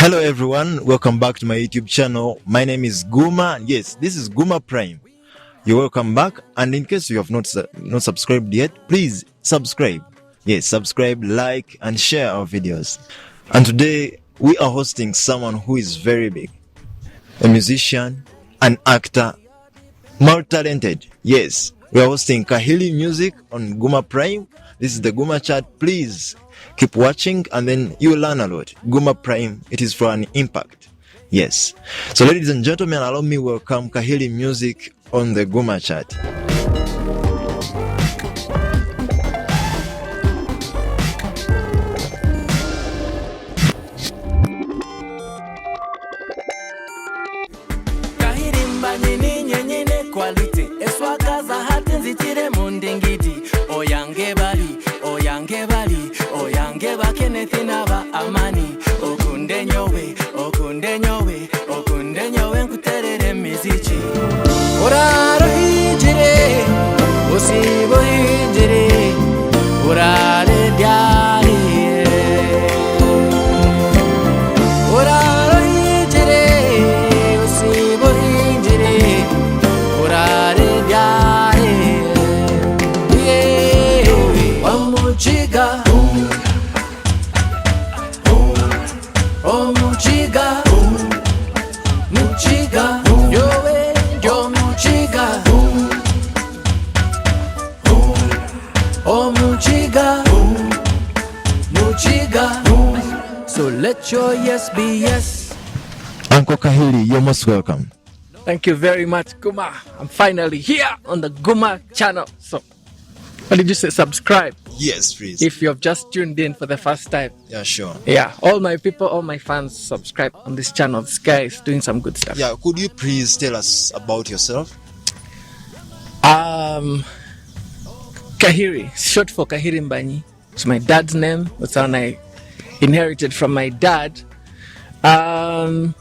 Hello everyone, welcome back to my YouTube channel. My name is Guma, and yes, this is Guma Prime. You're welcome back, and in case you have not subscribed yet, please subscribe. Yes, subscribe, like, and share our videos. And today we are hosting someone who is very big, a musician, an actor, multi-talented. Yes, we are hosting Kahiri Music on Guma Prime. This is the GUMA CHAT. Please keep watching and then you will learn a lot. GUMA Prime, it is for an impact. Yes. So ladies and gentlemen, allow me welcome Kahiri Music on the GUMA CHAT. Quality eswakaza hati nzitire mundingiti oyange bali oyange bakenethi naba amani okunde nyowe nkuterere miziki uraro hijire usibo hijire urare byari uraro hijire usibo hijire urare byari omuchiga muchiga yowe yo muchiga so let your yes be yes. Uncle Kahiri, you're most welcome. Thank you very much, Guma. I'm finally here on the Guma channel. So, what did you say? Subscribe. Yes, please. If you have just tuned in for the first time. Yeah, sure. Yeah, all my people, all my fans, subscribe on this channel. This guy is doing some good stuff. Yeah, could you please tell us about yourself? Kahiri, short for Kahiri Mbanyi. It's my dad's name. That's how I inherited from my dad. I'm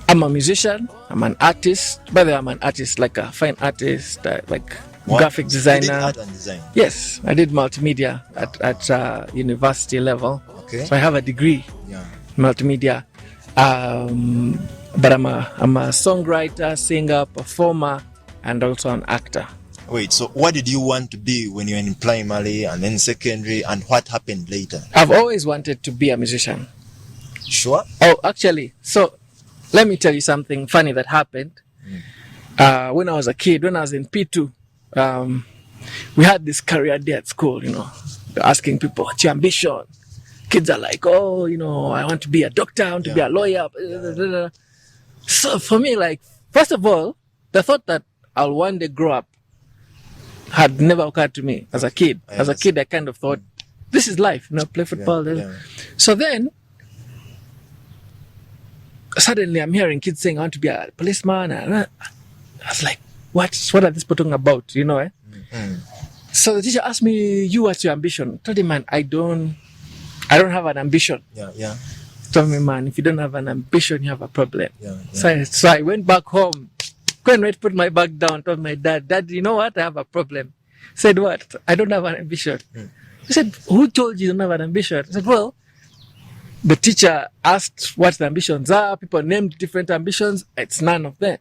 a musician. I'm an artist. By the way, I'm an artist, like a fine artist, like graphic designer. You did art and design? Yes, I did multimedia at university level. Okay. So I have a degree in multimedia. But I'm a songwriter, singer, performer, and also an actor. Wait, so what did you want to be when you were in primary and then secondary, and what happened later? I've always wanted to be a musician. Sure? Oh, actually, so let me tell you something funny that happened. When I was a kid, when I was in P2, we had this career day at school, They're asking people, what's your ambition? Kids are like, oh, I want to be a doctor, I want to be a lawyer. So for me, like, first of all, the thought that I'll one day grow up had never occurred to me as a kid. As a kid, I kind of thought, this is life, play football. So then, suddenly I'm hearing kids saying, I want to be a policeman. And I was like, what are these people talking about, So the teacher asked me, what's your ambition? I told him, man, I don't have an ambition. Yeah. Told me, man, if you don't have an ambition, you have a problem. So I went back home, couldn't wait to put my bag down, told my dad, you know what, I have a problem. Said, what? I don't have an ambition. He said, who told you don't have an ambition? I said, well, the teacher asked what the ambitions are. People named different ambitions. It's none of them.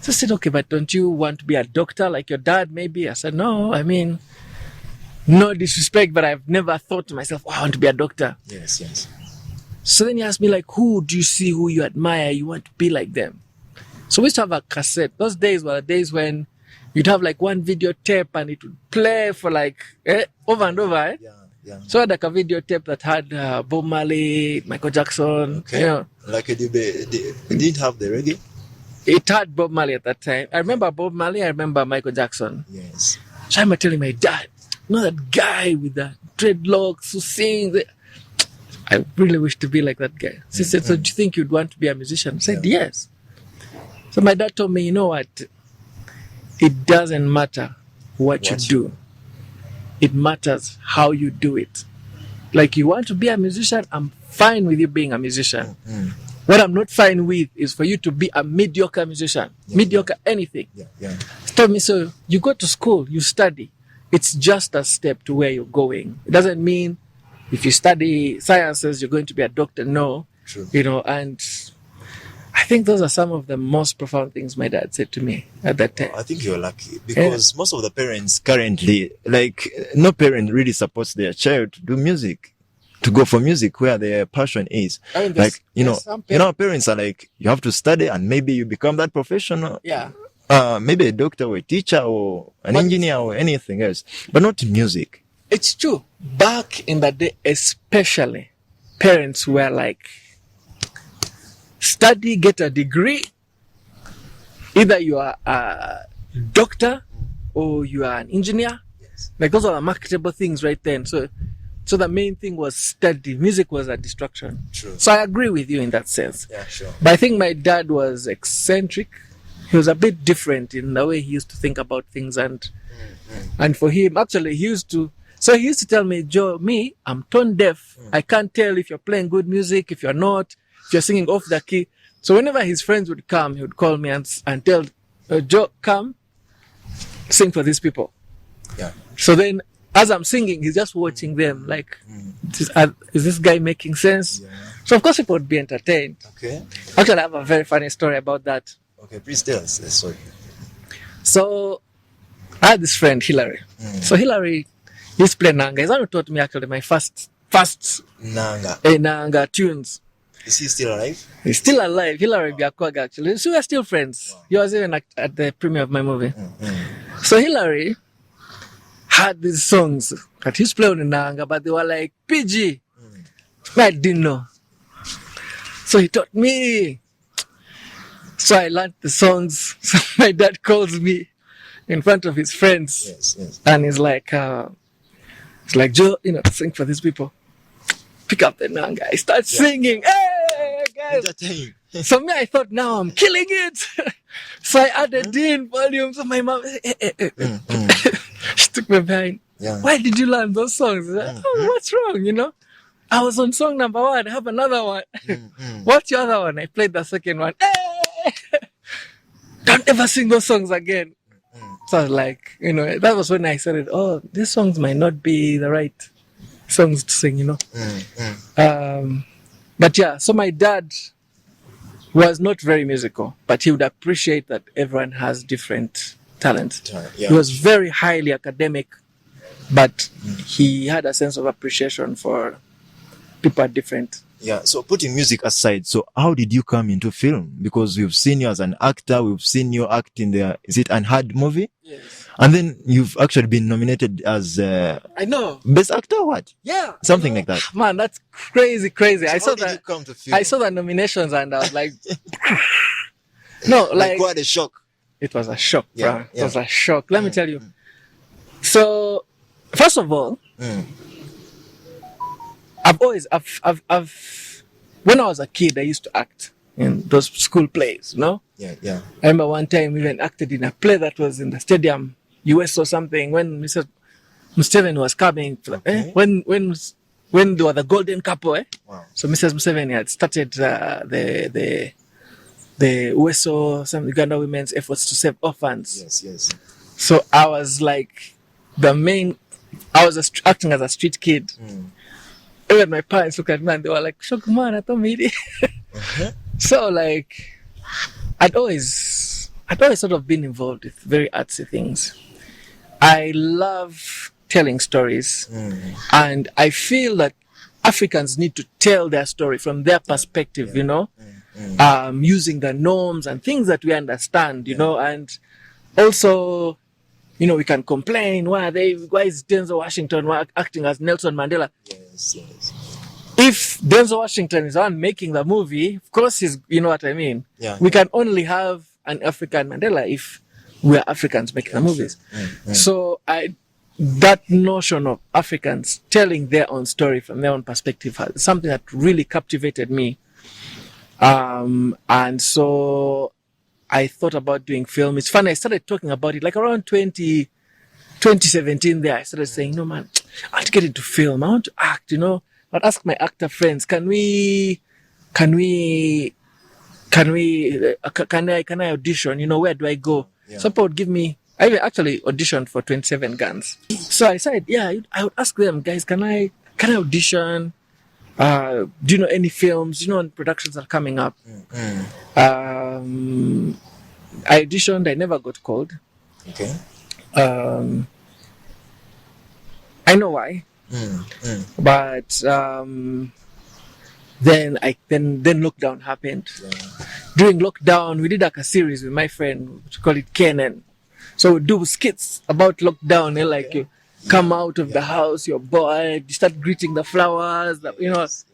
So I said, okay, but don't you want to be a doctor like your dad maybe? I said, no, no disrespect, but I've never thought to myself, I want to be a doctor. Yes. So then he asked me, like, who do you see, who you admire, you want to be like them? So we used to have a cassette. Those days were the days when you'd have like one video tape and it would play for like over and over. Yeah. So I had like a video tape that had Bob Marley, Michael Jackson. Okay. Like it didn't have the reggae? It had Bob Marley at that time. I remember Bob Marley, I remember Michael Jackson. Yes. So I'm telling my dad, that guy with the dreadlocks who sings. I really wish to be like that guy. So he said, so do you think you'd want to be a musician? I said, yes. So my dad told me, you know what? It doesn't matter what you do. It matters how you do it. Like, you want to be a musician, I'm fine with you being a musician. What I'm not fine with is for you to be a mediocre musician. Mediocre anything. He told me, so you go to school, you study. It's just a step to where you're going. It doesn't mean if you study sciences, you're going to be a doctor. No. True. You know, and I think those are some of the most profound things my dad said to me at that time. I think you're lucky because most of the parents currently, like, no parent really supports their child to do music, to go for music where their passion is. I mean, Like, some parents are like, you have to study and maybe you become that professional. Yeah. Maybe a doctor or a teacher or an engineer or anything else, but not music. It's true. Back in the day, especially, parents were like, study, get a degree. Either you are a doctor or you are an engineer. Yes. Like those are the marketable things right then. So the main thing was study. Music was a distraction. True. So I agree with you in that sense. Yeah, sure. But I think my dad was eccentric. He was a bit different in the way he used to think about things, and for him, actually, he used to tell me, Joe, I'm tone deaf. I can't tell if you're playing good music, if you're not, if you're singing off the key. So whenever his friends would come, he would call me and tell, Joe, come, sing for these people. Yeah. So then, as I'm singing, he's just watching them, like, is this guy making sense? Yeah. So of course people would be entertained. Okay. Actually, I have a very funny story about that. Okay, please tell us the story. So I had this friend, Hillary. So Hillary used to play Nanga. He's the one who taught me actually my first Nanga tunes. Is he still alive? He's still alive. Hillary Biakwaga, actually. So we are still friends. He was even at the premiere of my movie. So Hillary had these songs that he used to play on Nanga, but they were like PG. I didn't know. So he taught me. So I learned the songs. So my dad calls me in front of his friends. Yes. And he's like, Joe, sing for these people. Pick up the Nanga. I start singing. Hey, guys. So me, I thought, now I'm killing it. So I added in volume. So my mom, she took me behind. Yeah. Why did you learn those songs? Like, what's wrong, I was on song number 1. I have another one. What's your other one? I played the second one. Hey! Don't ever sing those songs again. So I was like, that was when I said, these songs might not be the right songs to sing, But yeah, so my dad was not very musical, but he would appreciate that everyone has different talents. Yeah. He was very highly academic, but he had a sense of appreciation for people are different. Yeah. So putting music aside, so how did you come into film? Because we've seen you as an actor, we've seen you act in the, is it Unheard movie? Yes. And then you've actually been nominated as I know. best actor or what? Yeah. Something like that. Man, that's crazy. So I saw did you that. come to film? I saw the nominations and I was like, no, like what a shock. it was a shock, Yeah, bro. It yeah. was a shock. Let me tell you. So, first of all, when I was a kid, I used to act in those school plays, Yeah. I remember one time we even acted in a play that was in the stadium, US or something, when Mrs. Museveni was coming. Okay. When they were the golden couple, Wow. So Mrs. Museveni had started the USO, some Uganda women's efforts to save orphans. Yes. So I was like acting as a street kid. Even my parents looked at me and they were like, "Shock man, I told me." So like, I'd always sort of been involved with very artsy things. I love telling stories, and I feel that Africans need to tell their story from their perspective, using the norms and things that we understand, and also, we can complain, why is Denzel Washington acting as Nelson Mandela? Yes. If Denzel Washington is the one making the movie, of course he's, you know what I mean? Yeah. We can only have an African Mandela if we are Africans making the movies. So that notion of Africans telling their own story from their own perspective is something that really captivated me. And so I thought about doing film. It's funny, I started talking about it like around 2017 there. I started saying, no man, I want to get into film. I want to act, I'd ask my actor friends, can I audition? Where do I go? Yeah. Some people would give me, I actually auditioned for 27 Guns. So I said, I would ask them, guys, can I audition? Do you know any films? Do you know when productions are coming up? I auditioned. I never got called. Okay. I know why, but then lockdown happened. Yeah. During lockdown, we did like a series with my friend. We call it Kenan. So we do skits about lockdown. Like you come out of the house, you're bored, you start greeting the flowers.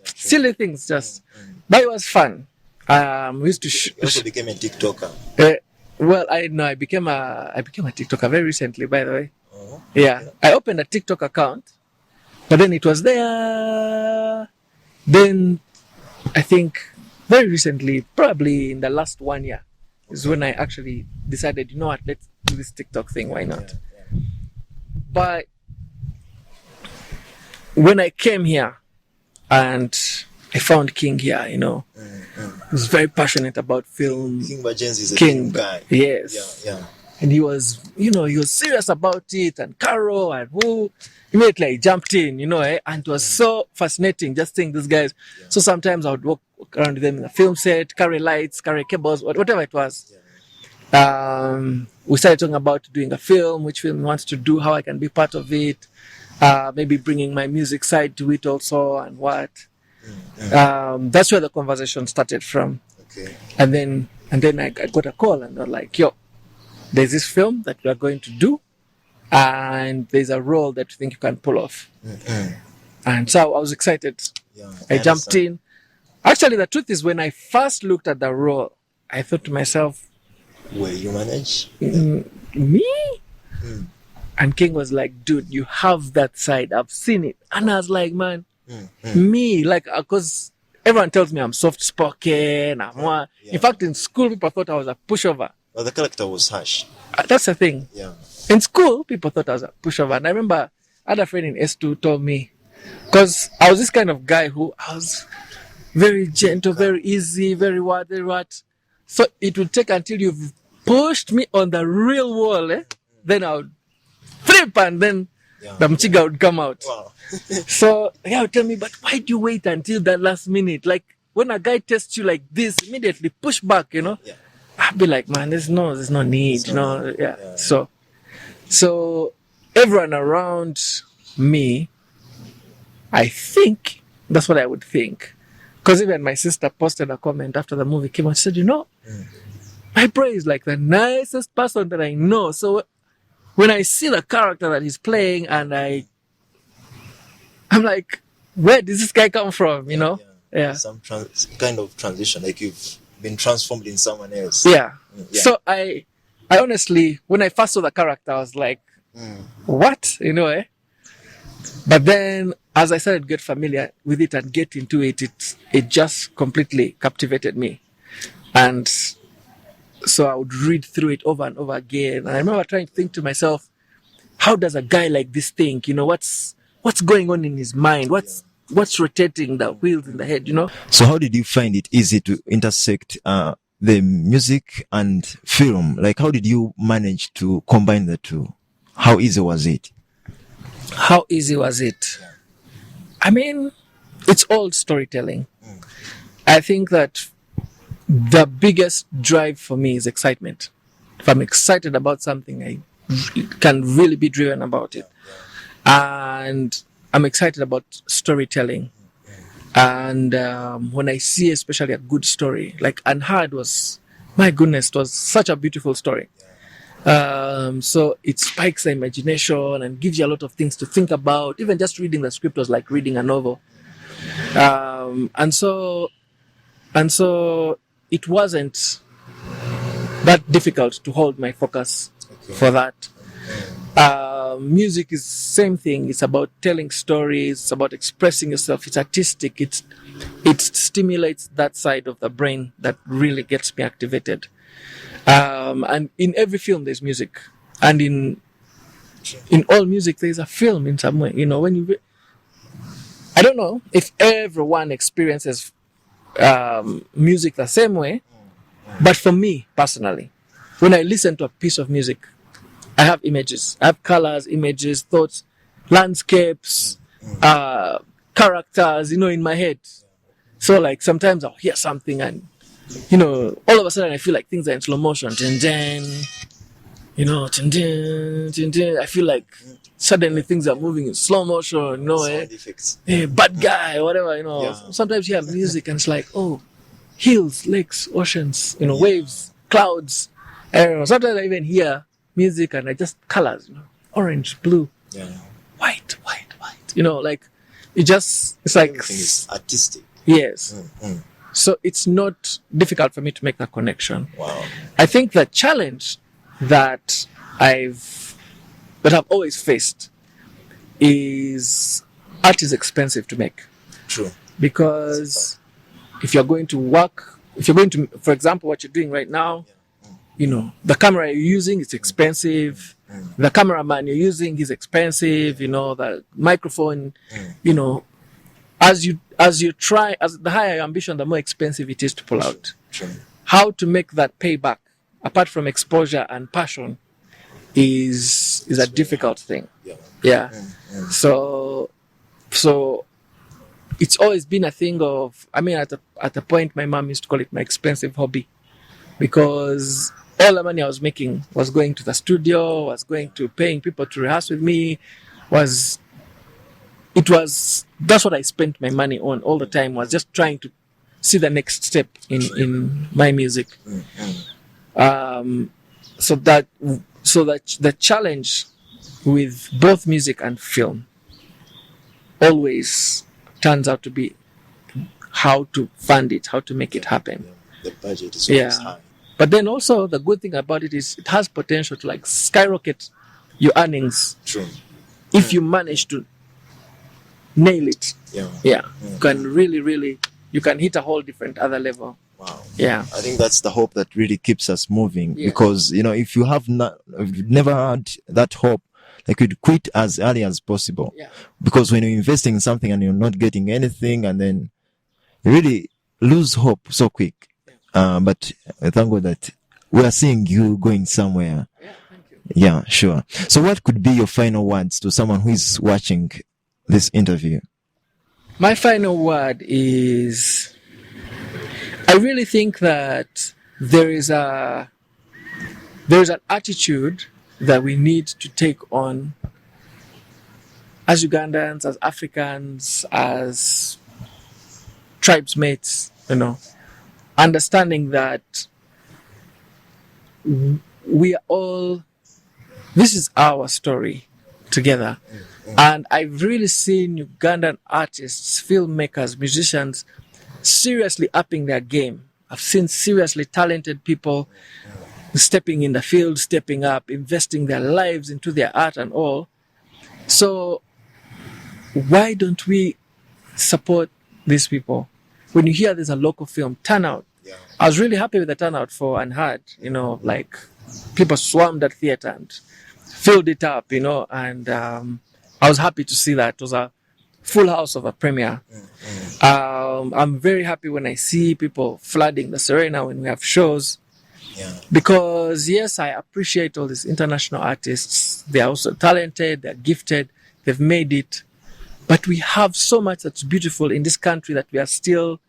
Silly things. Just, but it was fun. We used to. You also became a TikToker. Well, I became a TikToker very recently, by the way. Oh, Yeah, I opened a TikTok account, but then it was there. Then I think very recently, probably in the last 1 year, is when I actually decided, you know what, let's do this TikTok thing. Why not? Yeah. But when I came here and I found King here, he was very passionate about film. King Bajenzi is a film guy. Yes. Yeah. And he was serious about it, and Carol and who immediately I jumped in, and it was so fascinating just seeing these guys. Yeah. So sometimes I would walk around with them in the film set, carry lights, carry cables, whatever it was. Yeah. We started talking about doing a film, which film we want to do, how I can be part of it, maybe bringing my music side to it also, and what. That's where the conversation started from. Okay. And then I got a call, and they're like, yo, there's this film that we are going to do, and there's a role that you think you can pull off. And so I was excited. Yeah, I jumped in. Actually, the truth is, when I first looked at the role, I thought to myself, will you manage? Me? And King was like, dude, you have that side. I've seen it. And I was like, man, me, like, because everyone tells me I'm soft-spoken. In fact, in school, people thought I was a pushover. Well, the character was harsh. That's the thing. Yeah. In school, people thought I was a pushover. And I remember I had a friend in S2 told me, because I was this kind of guy who I was very gentle, very easy, very what. So it would take until you've pushed me on the real wall, then I would flip, and then the mchiga would come out. Wow. So he would tell me, but why do you wait until that last minute? Like when a guy tests you like this, immediately push back, Yeah. I'd be like, man, there's no need, Yeah. So everyone around me, I think that's what I would think. Because even my sister posted a comment after the movie came out. She said, my bro is like the nicest person that I know. So when I see the character that he's playing, and I'm like, where does this guy come from? Yeah. Some kind of transition, like you've been transformed in someone else. Yeah. So I honestly, when I first saw the character, I was like, what? But then as I started to get familiar with it and get into it, it just completely captivated me. And so I would read through it over and over again. And I remember trying to think to myself, how does a guy like this think? What's going on in his mind? What's rotating the wheels in the head, So how did you find it easy to intersect the music and film? Like, how did you manage to combine the two? How easy was it? How easy was it? I mean, it's all storytelling. I think that the biggest drive for me is excitement. If I'm excited about something, I can really be driven about it. And I'm excited about storytelling. And when I see especially a good story, like Unheard was, my goodness, it was such a beautiful story. So it spikes the imagination and gives you a lot of things to think about. Even just reading the script was like reading a novel. And so it wasn't that difficult to hold my focus for that. Music is the same thing. It's about telling stories. It's about expressing yourself. It's artistic. It stimulates that side of the brain that really gets me activated. And in every film there's music, and in all music there's a film in some way. When I don't know if everyone experiences music the same way, but for me personally, when I listen to a piece of music, I have images, I have colors, images, thoughts, landscapes, characters, in my head. So like sometimes I'll hear something and, all of a sudden I feel like things are in slow motion. Dun, dun, dun, dun, dun, dun. I feel like suddenly things are moving in slow motion, bad guy, whatever, Sometimes you have music and it's like, oh, hills, lakes, oceans, waves, clouds. I don't know. Sometimes I even hear music and I just colors, orange, blue, white. Like it's like everything is artistic. Yes. So it's not difficult for me to make that connection. Wow. I think the challenge that I've always faced is art is expensive to make. True. Because if you're going to, for example, what you're doing right now, the camera you're using is expensive. The cameraman you're using is expensive. The microphone, as the higher your ambition, the more expensive it is to pull out. True. How to make that payback, apart from exposure and passion, is a difficult thing. Yeah. So it's always been a thing of, at a point my mom used to call it my expensive hobby, because all the money I was making was going to the studio, was going to paying people to rehearse with me, that's what I spent my money on all the time, was just trying to see the next step in my music. So that the challenge with both music and film always turns out to be how to fund it, how to make it happen. The budget is always high. But then also the good thing about it is it has potential to like skyrocket your earnings. True. If you manage to nail it. You can really you can hit a whole different other level. Wow. Yeah. I think that's the hope that really keeps us moving, because if you have never had that hope, like you'd quit as early as possible. Because when you're investing in something and you're not getting anything, and then you really lose hope so quick. But I thank God that we are seeing you going somewhere. Thank you. Yeah, sure. So what could be your final words to someone who is watching this interview? My final word is, I really think that there is an attitude that we need to take on as Ugandans, as Africans, as tribesmates, understanding that we are all, this is our story together. And I've really seen Ugandan artists, filmmakers, musicians seriously upping their game. I've seen seriously talented people stepping in the field, stepping up, investing their lives into their art and all. So why don't we support these people? When you hear there's a local film, turnout. I was really happy with the turnout for Unheard. Like people swarmed that theater and filled it up, and I was happy to see that. It was a full house of a premiere. I'm very happy when I see people flooding the Serena when we have shows. Because yes, I appreciate all these international artists. They are also talented, they're gifted, they've made it. But we have so much that's beautiful in this country that we are still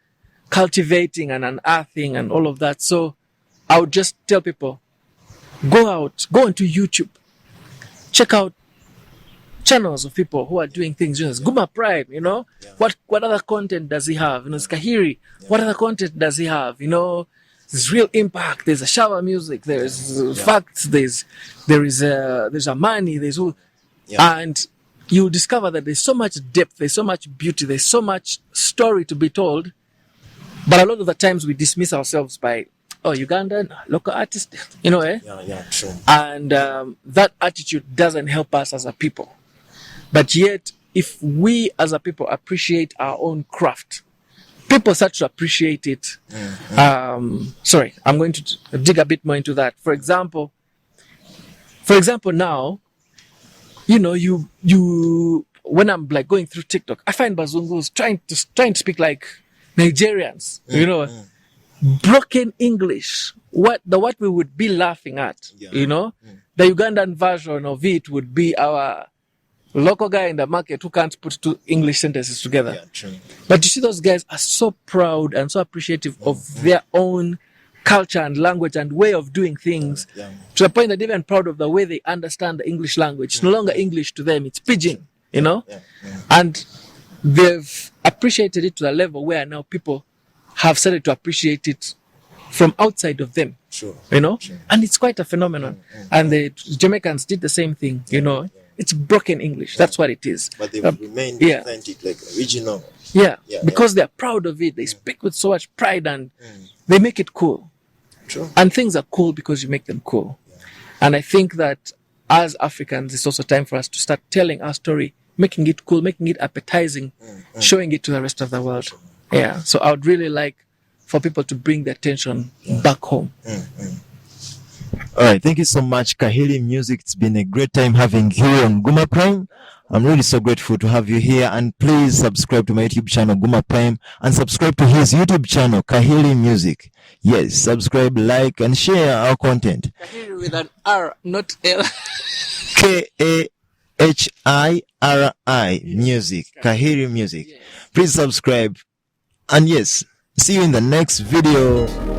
cultivating and unearthing and all of that. So I would just tell people, go onto YouTube, check out channels of people who are doing things. GUMA Prime, what other content does he have? It's Kahiri. What other content does he have? There's real impact. There's a shower music. There's facts. There's a money. There's all, and you'll discover that there's so much depth. There's so much beauty. There's so much story to be told. But a lot of the times we dismiss ourselves by, Ugandan, local artist, True. And that attitude doesn't help us as a people. But yet, if we as a people appreciate our own craft, people start to appreciate it. Sorry, I'm going to dig a bit more into that. For example, now, you when I'm like going through TikTok, I find Bazungus trying to speak like Nigerians, broken English. What we would be laughing at, the Ugandan version of it would be our local guy in the market who can't put two English sentences together. Yeah, true. But you see, those guys are so proud and so appreciative of their own culture and language and way of doing things, to the point that they're even proud of the way they understand the English language. It's no longer English to them, it's pidgin, you know? And they've appreciated it to the level where now people have started to appreciate it from outside of them, you know? And it's quite a phenomenon. And the Jamaicans did the same thing, you know? It's broken English, that's what it is. But they've remained authentic, like original. Because they're proud of it. They speak with so much pride and they make it cool. True. And things are cool because you make them cool. And I think that as Africans, it's also time for us to start telling our story, making it cool, making it appetizing, showing it to the rest of the world. Yeah. So I would really like for people to bring their attention back home. All right. Thank you so much, Kahiri Music. It's been a great time having you on Guma Prime. I'm really so grateful to have you here, and please subscribe to my YouTube channel, Guma Prime, and subscribe to his YouTube channel, Kahiri Music. Yes, subscribe, like, and share our content. Kahiri with an R, not L. Kahiri Music. Kahiri Music. Please subscribe, and yes, see you in the next video.